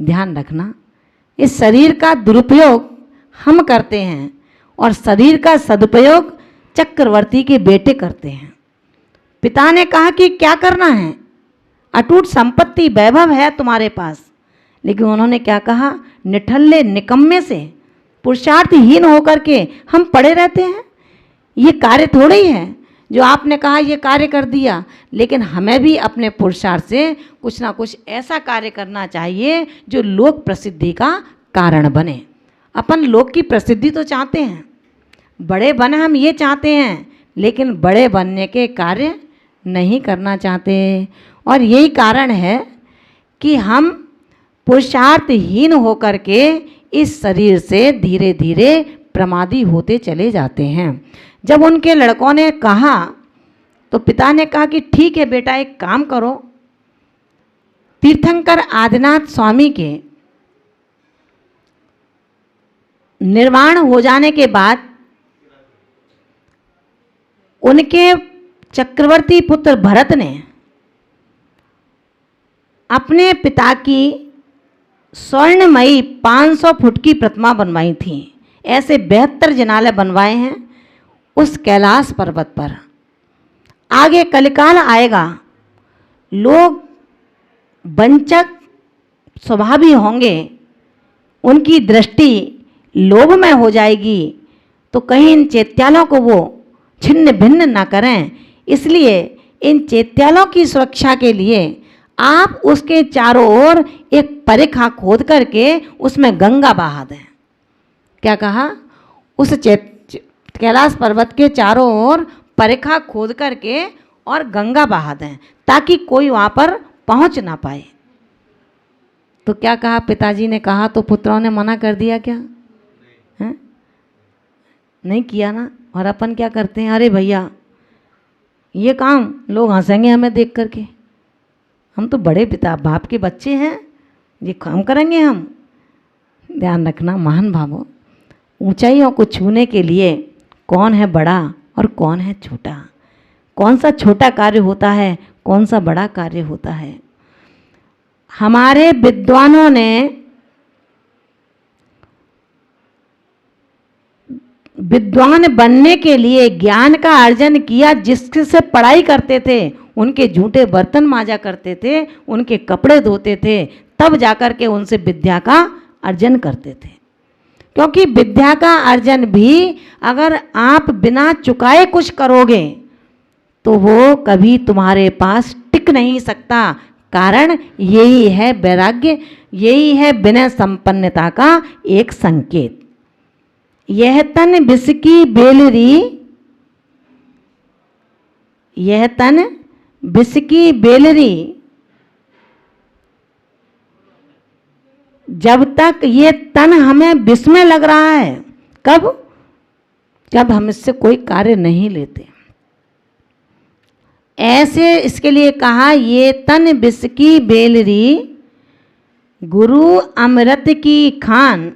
ध्यान रखना, इस शरीर का दुरुपयोग हम करते हैं और शरीर का सदुपयोग चक्रवर्ती के बेटे करते हैं। पिता ने कहा कि क्या करना है, अटूट संपत्ति वैभव है तुम्हारे पास, लेकिन उन्होंने क्या कहा, निठल्ले निकम्मे से पुरुषार्थहीन होकर के हम पड़े रहते हैं। ये कार्य थोड़ी है जो आपने कहा ये कार्य कर दिया, लेकिन हमें भी अपने पुरुषार्थ से कुछ ना कुछ ऐसा कार्य करना चाहिए जो लोक प्रसिद्धि का कारण बने। अपन लोक की प्रसिद्धि तो चाहते हैं, बड़े बने हम ये चाहते हैं, लेकिन बड़े बनने के कार्य नहीं करना चाहते। और यही कारण है कि हम पुरुषार्थहीन होकर के इस शरीर से धीरे धीरे प्रमादी होते चले जाते हैं। जब उनके लड़कों ने कहा तो पिता ने कहा कि ठीक है बेटा, एक काम करो, तीर्थंकर आदिनाथ स्वामी के निर्वाण हो जाने के बाद उनके चक्रवर्ती पुत्र भरत ने अपने पिता की स्वर्णमयी 500 फुट की प्रतिमा बनवाई थी। ऐसे 72 जिनालय बनवाए हैं उस कैलाश पर्वत पर। आगे कलिकाल आएगा, लोग वंचक स्वभावी होंगे, उनकी दृष्टि लोभमय हो जाएगी, तो कहीं इन चैत्यालों को वो छिन्न भिन्न ना करें। इसलिए इन चैत्यालों की सुरक्षा के लिए आप उसके चारों ओर एक परिखा खोद करके उसमें गंगा बहा दें। क्या कहा, उस कैलाश पर्वत के चारों ओर परिखा खोद करके और गंगा बहा दें, ताकि कोई वहाँ पर पहुँच ना पाए। तो क्या कहा, पिताजी ने कहा तो पुत्रों ने मना कर दिया क्या? हैं? नहीं किया ना। और अपन क्या करते हैं, अरे भैया ये काम लोग हंसेंगे हमें देख करके, हम तो बड़े पिता बाप के बच्चे हैं, ये काम करेंगे हम। ध्यान रखना महान भावों, ऊंचाइयों को छूने के लिए कौन है बड़ा और कौन है छोटा, कौन सा छोटा कार्य होता है, कौन सा बड़ा कार्य होता है। हमारे विद्वानों ने विद्वान बनने के लिए ज्ञान का अर्जन किया, जिससे पढ़ाई करते थे उनके झूठे बर्तन मांजा करते थे, उनके कपड़े धोते थे, तब जाकर के उनसे विद्या का अर्जन करते थे। क्योंकि विद्या का अर्जन भी अगर आप बिना चुकाए कुछ करोगे तो वो कभी तुम्हारे पास टिक नहीं सकता। कारण यही है वैराग्य, यही है विनय संपन्नता का एक संकेत। यह तन विष की बेलरी, यह तन विष की बेलरी, जब तक ये तन हमें विष में लग रहा है, कब? जब हम इससे कोई कार्य नहीं लेते। ऐसे इसके लिए कहा, ये तन विष की बेलरी, गुरु अमृत की खान,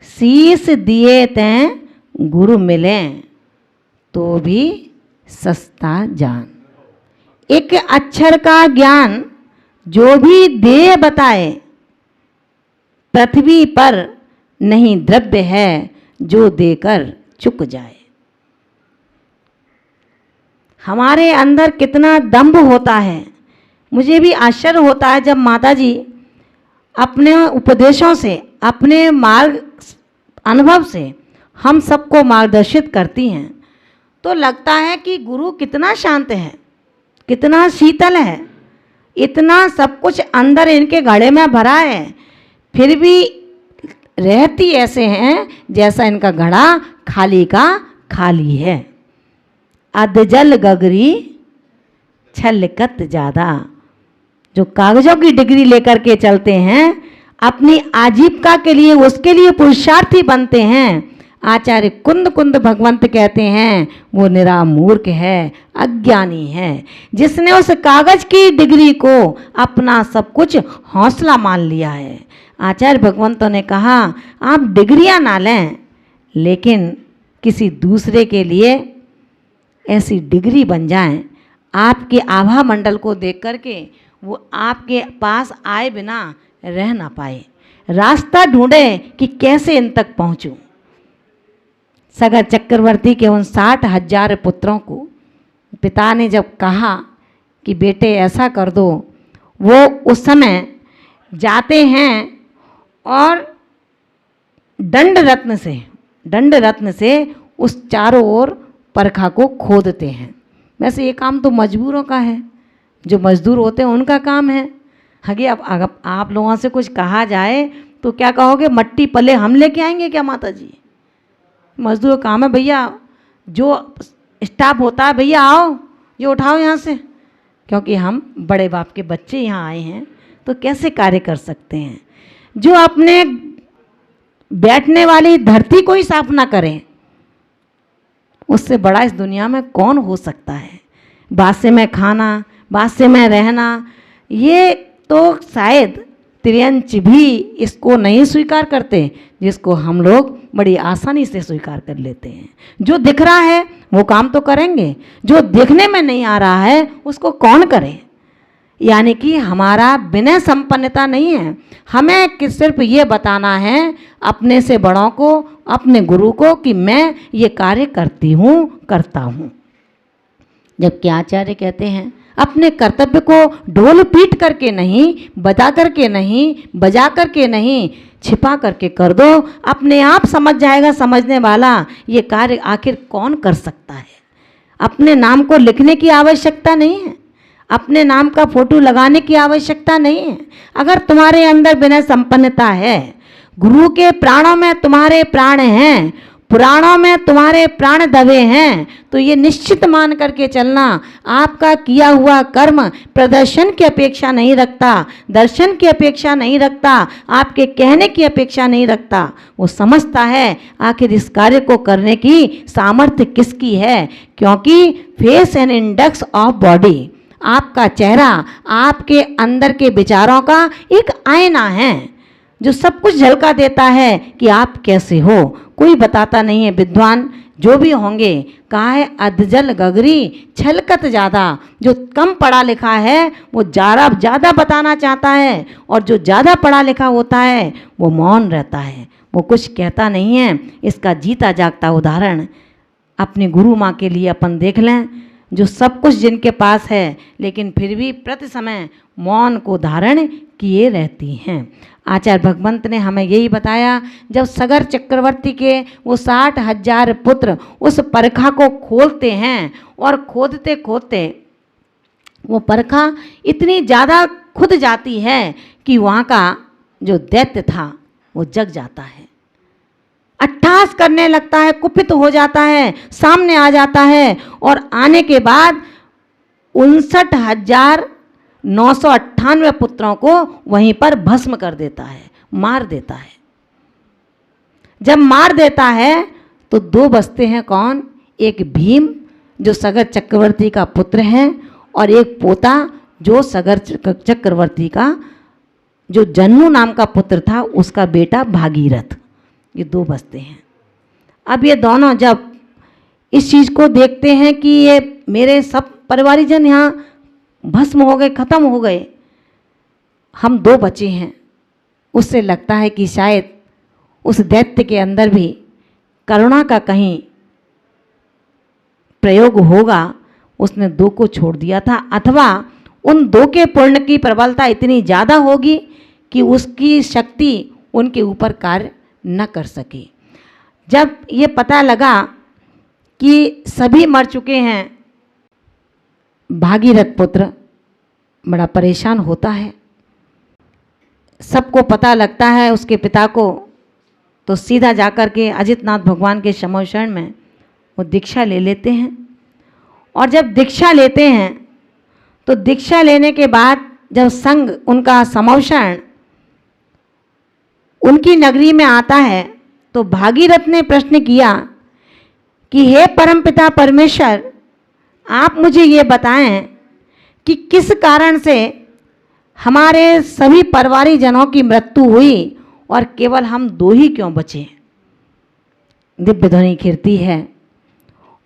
शीश दिए तें गुरु मिले तो भी सस्ता जान। एक अक्षर का ज्ञान जो भी दे बताए, पृथ्वी पर नहीं द्रव्य है जो देकर चुक जाए। हमारे अंदर कितना दंभ होता है। मुझे भी आश्चर्य होता है जब माताजी अपने उपदेशों से, अपने मार्ग अनुभव से हम सबको मार्गदर्शित करती हैं, तो लगता है कि गुरु कितना शांत है, कितना शीतल है, इतना सब कुछ अंदर इनके घड़े में भरा है, फिर भी रहती ऐसे हैं जैसा इनका घड़ा खाली का खाली है। अधजल गगरी छलकत ज़्यादा। जो कागजों की डिग्री लेकर के चलते हैं, अपनी आजीविका के लिए, उसके लिए पुरुषार्थी बनते हैं। आचार्य कुंद कुंद भगवंत कहते हैं वो निरा मूर्ख है, अज्ञानी है, जिसने उस कागज की डिग्री को अपना सब कुछ हौसला मान लिया है। आचार्य भगवंतों ने कहा, आप डिग्रियां ना लें, लेकिन किसी दूसरे के लिए ऐसी डिग्री बन जाएं, आपके आभा मंडल को देख करके वो आपके पास आए बिना रह ना पाए, रास्ता ढूंढे कि कैसे इन तक पहुंचूं। सगर चक्रवर्ती के उन 60,000 पुत्रों को पिता ने जब कहा कि बेटे ऐसा कर दो, वो उस समय जाते हैं और दंड रत्न से उस चारों ओर परखा को खोदते हैं। वैसे ये काम तो मजबूरों का है, जो मजदूर होते हैं उनका काम है। आगे अब आप लोगों से कुछ कहा जाए तो क्या कहोगे, मट्टी पले हम लेके आएंगे क्या माता जी? मजदूर काम है भैया, जो स्टाफ होता है भैया आओ ये उठाओ यहाँ से, क्योंकि हम बड़े बाप के बच्चे यहाँ आए हैं तो कैसे कार्य कर सकते हैं। जो अपने बैठने वाली धरती को ही साफ ना करें, उससे बड़ा इस दुनिया में कौन हो सकता है। बासे में खाना, बासे में रहना, ये तो शायद त्रियंच भी इसको नहीं स्वीकार करते, जिसको हम लोग बड़ी आसानी से स्वीकार कर लेते हैं। जो दिख रहा है वो काम तो करेंगे, जो देखने में नहीं आ रहा है उसको कौन करे। यानी कि हमारा विनय संपन्नता नहीं है, हमें कि सिर्फ ये बताना है अपने से बड़ों को, अपने गुरु को कि मैं ये कार्य करती हूँ, करता हूँ। जबकि आचार्य कहते हैं अपने कर्तव्य को ढोल पीट करके नहीं, बता करके नहीं, बजा करके नहीं, छिपा करके कर दो, अपने आप समझ जाएगा समझने वाला ये कार्य आखिर कौन कर सकता है। अपने नाम को लिखने की आवश्यकता नहीं है, अपने नाम का फोटो लगाने की आवश्यकता नहीं है। अगर तुम्हारे अंदर विनय संपन्नता है, गुरु के प्राणों में तुम्हारे प्राण हैं, पुराणों में तुम्हारे प्राण दबे हैं, तो ये निश्चित मान करके चलना आपका किया हुआ कर्म प्रदर्शन की अपेक्षा नहीं रखता, दर्शन की अपेक्षा नहीं रखता, आपके कहने की अपेक्षा नहीं रखता। वो समझता है आखिर इस कार्य को करने की सामर्थ्य किसकी है, क्योंकि face N index of body, आपका चेहरा आपके अंदर के विचारों का एक आईना है जो सब कुछ झलका देता है कि आप कैसे हो। कोई बताता नहीं है, विद्वान जो भी होंगे, कहा है अधजल गगरी छलकत ज़्यादा। जो कम पढ़ा लिखा है वो ज़्यादा बताना चाहता है, और जो ज़्यादा पढ़ा लिखा होता है वो मौन रहता है, वो कुछ कहता नहीं है। इसका जीता जागता उदाहरण अपने गुरु माँ के लिए अपन देख लें, जो सब कुछ जिनके पास है लेकिन फिर भी प्रति समय मौन को धारण किए रहती हैं। आचार्य भगवंत ने हमें यही बताया, जब सगर चक्रवर्ती के वो 60,000 पुत्र उस परखा को खोलते हैं, और खोदते खोदते वो परखा इतनी ज़्यादा खुद जाती है कि वहाँ का जो दैत्य था वो जग जाता है, अट्टहास करने लगता है, कुपित हो जाता है, सामने आ जाता है, और आने के बाद 59,998 पुत्रों को वहीं पर भस्म कर देता है, मार देता है। जब मार देता है तो दो बचते हैं, कौन? एक भीम जो सगर चक्रवर्ती का पुत्र है, और एक पोता जो सगर चक्रवर्ती का जो जन्नू नाम का पुत्र था उसका बेटा भागीरथ। ये दो बचते हैं। अब ये दोनों जब इस चीज़ को देखते हैं कि ये मेरे सब परिवारीजन यहाँ भस्म हो गए, खत्म हो गए, हम दो बचे हैं, उससे लगता है कि शायद उस दैत्य के अंदर भी करुणा का कहीं प्रयोग होगा, उसने दो को छोड़ दिया था, अथवा उन दो के पुण्य की प्रबलता इतनी ज़्यादा होगी कि उसकी शक्ति उनके ऊपर कार्य न कर सकी। जब ये पता लगा कि सभी मर चुके हैं, भागीरथ पुत्र बड़ा परेशान होता है। सबको पता लगता है उसके पिता को, तो सीधा जाकर के अजितनाथ भगवान के शमोशरण में वो दीक्षा ले लेते हैं। और जब दीक्षा लेते हैं तो दीक्षा लेने के बाद जब संग उनका समोशरण उनकी नगरी में आता है, तो भागीरथ ने प्रश्न किया कि हे परमपिता परमेश्वर, आप मुझे ये बताएं कि किस कारण से हमारे सभी परिवारी जनों की मृत्यु हुई और केवल हम दो ही क्यों बचे। दिव्य ध्वनि कीर्ति है,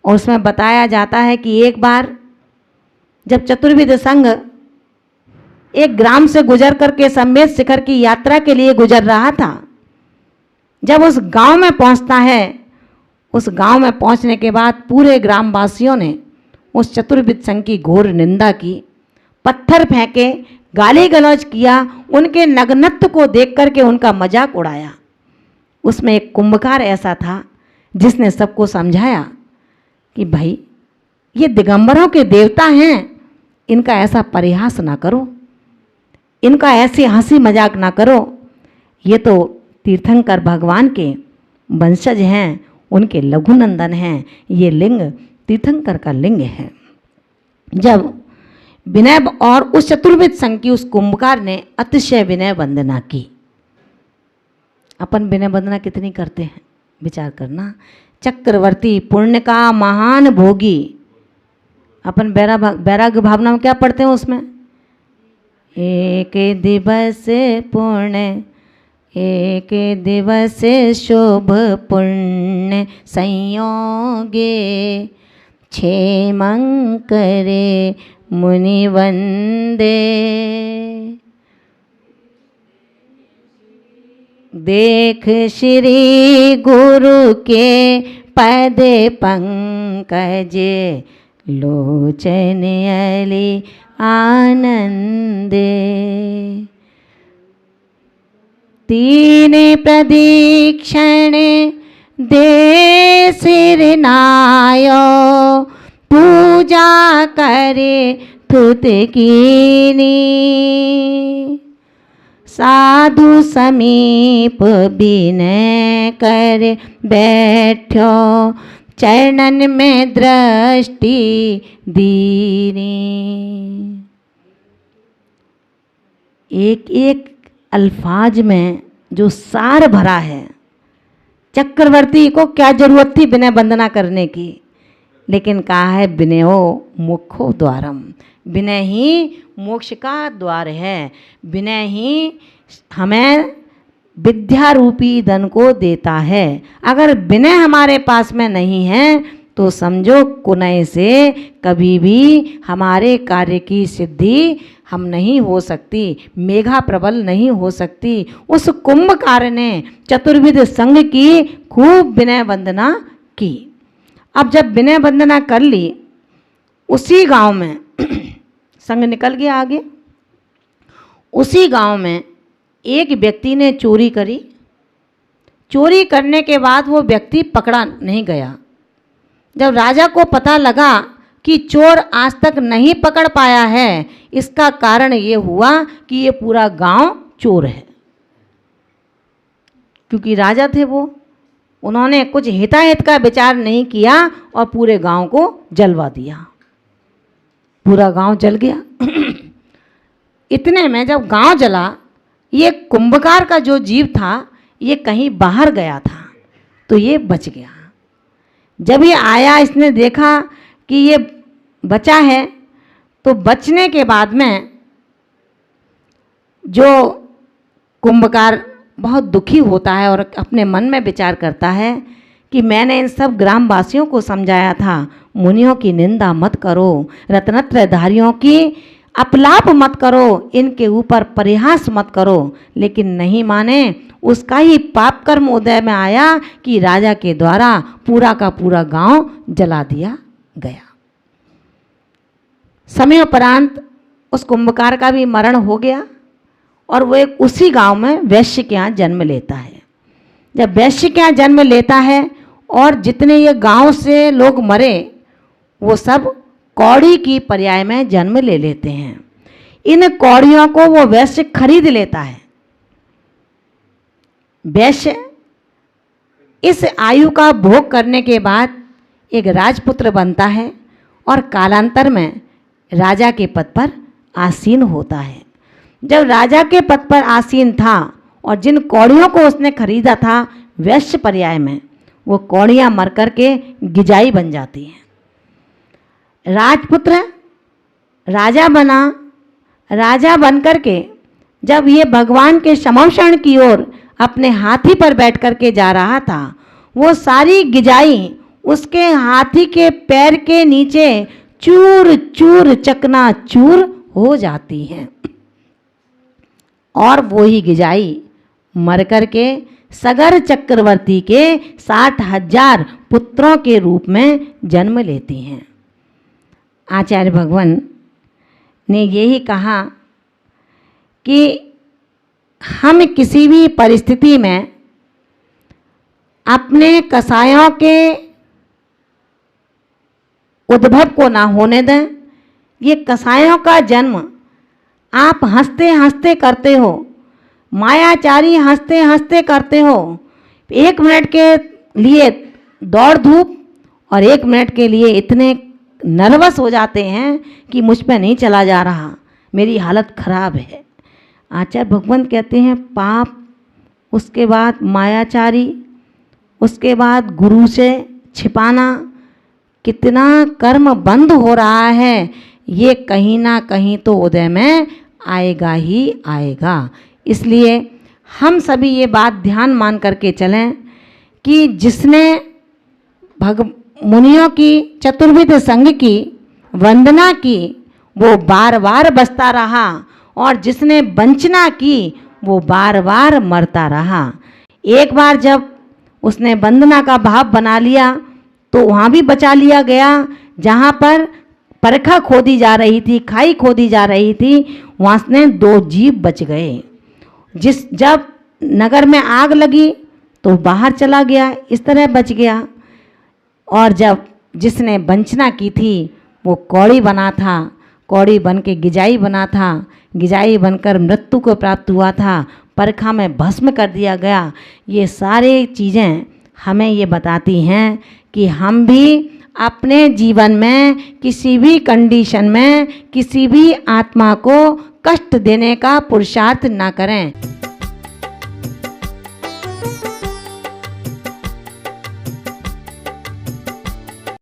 और उसमें बताया जाता है कि एक बार जब चतुर्विध संघ एक ग्राम से गुजर करके समेत शिखर की यात्रा के लिए गुजर रहा था। जब उस गांव में पहुंचता है, उस गांव में पहुंचने के बाद पूरे ग्रामवासियों ने उस चतुर्विद संघ की घोर निंदा की, पत्थर फेंके, गाली गलौज किया, उनके नग्नत्व को देख करके उनका मजाक उड़ाया। उसमें एक कुंभकार ऐसा था जिसने सबको समझाया कि भाई ये दिगंबरों के देवता हैं, इनका ऐसा परिहास ना करो, इनका ऐसी हंसी मजाक ना करो, ये तो तीर्थंकर भगवान के वंशज हैं, उनके लघुनंदन हैं, ये लिंग तीर्थंकर का लिंग है। जब विनय और उस चतुर्विद संघ की उस कुंभकार ने अतिशय विनय वंदना की। अपन विनय वंदना कितनी करते हैं विचार करना। चक्रवर्ती पुण्य का महान भोगी, अपन वैराग्य भावना में क्या पढ़ते हैं उसमें, एक दिवस पुण्य, एक दिवस शुभ पुण्य संयोगे, क्षेमं करे मुनि वंदे, देख श्री गुरु के पद पंकज, लोचन अली आनंदे, तीन प्रदीक्षण दे सिर नायो, पूजा करे तुत कीनी, साधु समीप बिनय कर बैठो, चरणन में दृष्टि दीनी। एक एक अल्फाज में जो सार भरा है। चक्रवर्ती को क्या जरूरत थी विनय वंदना करने की, लेकिन कहा है विनयो मोक्षो द्वारम, विनय ही मोक्ष का द्वार है, विनय ही हमें विद्या रूपी धन को देता है। अगर विनय हमारे पास में नहीं है तो समझो कुनय से कभी भी हमारे कार्य की सिद्धि हम नहीं हो सकती, मेघा प्रबल नहीं हो सकती। उस कुंभकार ने चतुर्विद संघ की खूब विनय वंदना की। अब जब विनय वंदना कर ली, उसी गांव में संघ निकल गया आगे। उसी गांव में एक व्यक्ति ने चोरी करी। चोरी करने के बाद वो व्यक्ति पकड़ा नहीं गया। जब राजा को पता लगा कि चोर आज तक नहीं पकड़ पाया है, इसका कारण ये हुआ कि ये पूरा गांव चोर है। क्योंकि राजा थे वो, उन्होंने कुछ हिताहित का विचार नहीं किया और पूरे गांव को जलवा दिया। पूरा गांव जल गया। इतने में जब गांव जला, ये कुंभकार का जो जीव था ये कहीं बाहर गया था, तो ये बच गया। जब ये आया, इसने देखा कि ये बचा है, तो बचने के बाद में जो कुंभकार बहुत दुखी होता है और अपने मन में विचार करता है कि मैंने इन सब ग्रामवासियों को समझाया था, मुनियों की निंदा मत करो, रत्नत्रयधारियों की अपलाप मत करो, इनके ऊपर परिहास मत करो, लेकिन नहीं माने। उसका ही पाप कर्म उदय में आया कि राजा के द्वारा पूरा का पूरा गांव जला दिया गया। समयोपरांत उस कुंभकार का भी मरण हो गया और वो एक उसी गांव में वैश्य के यहाँ जन्म लेता है। जब वैश्य के यहाँ जन्म लेता है और जितने ये गांव से लोग मरे वो सब कौड़ी की पर्याय में जन्म ले लेते हैं। इन कौड़ियों को वो वैश्य खरीद लेता है। वैश्य इस आयु का भोग करने के बाद एक राजपुत्र बनता है और कालांतर में राजा के पद पर आसीन होता है। जब राजा के पद पर आसीन था और जिन कौड़ियों को उसने खरीदा था वैश्य पर्याय में, वो कौड़ियाँ मर कर के गिजाई बन जाती हैं। राजपुत्र राजा बना। राजा बन कर के जब ये भगवान के समौषण की ओर अपने हाथी पर बैठ कर के जा रहा था, वो सारी गिजाई उसके हाथी के पैर के नीचे चूर चूर चकना चूर हो जाती हैं। और वो ही गिजाई मर कर के सगर चक्रवर्ती के 60,000 पुत्रों के रूप में जन्म लेती हैं। आचार्य भगवान ने यही कहा कि हम किसी भी परिस्थिति में अपने कसायों के उद्भव को ना होने दें। ये कसायों का जन्म आप हंसते हंसते करते हो, मायाचारी हंसते हंसते करते हो। 1 मिनट के लिए दौड़ धूप और 1 मिनट के लिए इतने नर्वस हो जाते हैं कि मुझ पे नहीं चला जा रहा, मेरी हालत खराब है। आचार्य भगवान कहते हैं पाप, उसके बाद मायाचारी, उसके बाद गुरु से छिपाना, कितना कर्म बंद हो रहा है, ये कहीं ना कहीं तो उदय में आएगा ही आएगा। इसलिए हम सभी ये बात ध्यान मान करके चलें कि जिसने मुनियों की चतुर्विध संघ की वंदना की वो बार बार बसता रहा, और जिसने वंचना की वो बार बार मरता रहा। एक बार जब उसने वंदना का भाव बना लिया तो वहाँ भी बचा लिया गया। जहाँ पर परखा खोदी जा रही थी, खाई खोदी जा रही थी, वहाँ से 2 जीव बच गए। जब नगर में आग लगी तो बाहर चला गया, इस तरह बच गया। और जब जिसने वंचना की थी वो कौड़ी बना था, कौड़ी बन के गिजाई बना था, गिजाई बनकर मृत्यु को प्राप्त हुआ था, परखा में भस्म कर दिया गया। ये सारे चीज़ें हमें ये बताती हैं कि हम भी अपने जीवन में किसी भी कंडीशन में किसी भी आत्मा को कष्ट देने का पुरुषार्थ ना करें।